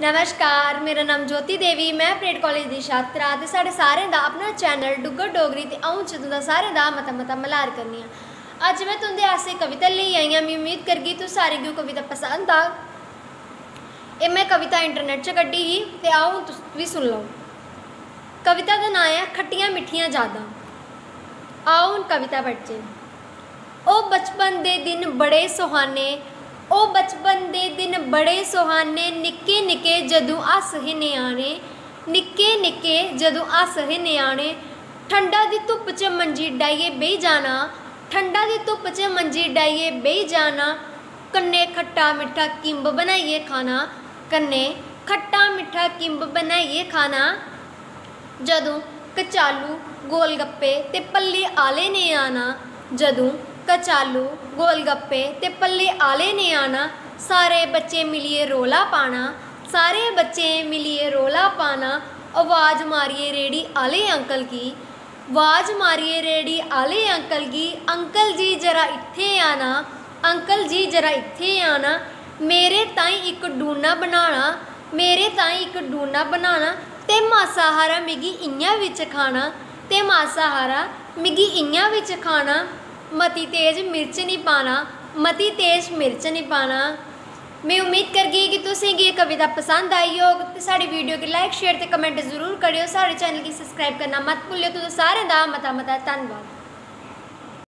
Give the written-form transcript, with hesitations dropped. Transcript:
नमस्कार, मेरा नाम ज्योति देवी, मैं परेड कॉलेज की छात्रा ते साढ़े सारें दा अपना चैनल डुग्गर डोगरी ते अऊं च तुंदा सारें दा मता मता मल्हार करनी आं। अज्ज मैं तुंदे आस्ते कविता लेई आई आं। मैं उम्मीद करगी तुस सारें गी कविता पसंद आ। एह् मैं कविता इंटरनेट च कड्ढी ही ते आओ तुस बी सुन लओ। कविता दा नाम है खट्टियां मिट्ठियां यादां। आओ हुण कविता पढ़चै। ओ बचपन दे दिन बड़े सुहाने, ओ बचपन दे दिन बड़े सुहाने, निक्के निक्के जदों अस हे न्याणे, निक्के निक्के जदों अस हे न्याणे। ठंडा दी धुप्प च मंजी डाइये बेही जाना, ठंडा दी धुप्प च मंजी डाइये बेही जाना। कन्ने खट्टा मिट्ठा किंब बनाइए खाना, कन्ने खट्टा मिट्ठा किंब बनाइए खाना। जदों कचालू गोल गप्पे ते पल्ले आले ने आना, जदों कचालू गोल गप्पे ते पल्ले आले ने आना। सारे बच्चे मिलिए रोला पाना, सारे बच्चे मिलिए रोला पाना। आवाज़ मारिए रेड़ी आले अंकल की, आवाज़ मारिए रेड़ी आले अंकल की। अंकल जी जरा इत्थे आना, अंकल जी जरा इत्थे आना। मेरे ताईं इक डूना बनाना, मेरे ताईं इक डूना बनाना। ते मासाहारा मिगी इ'यां बिच खाना, ते मासाहारा मिगी इ'यां बिच खाना। मती तेज मिर्च नहीं पाना, मती तेज मिर्च नहीं पाना। मैं उम्मीद करगी कि तुसें गी कविता पसंद आई होग ते साड़ी वीडियो गी लाइक शेयर ते कमेंट जरूर करियो। साढ़े चैनल गी सब्सक्राइब करना मत भुल्लियो। तुसें सारें दा मता मता धन्नवाद।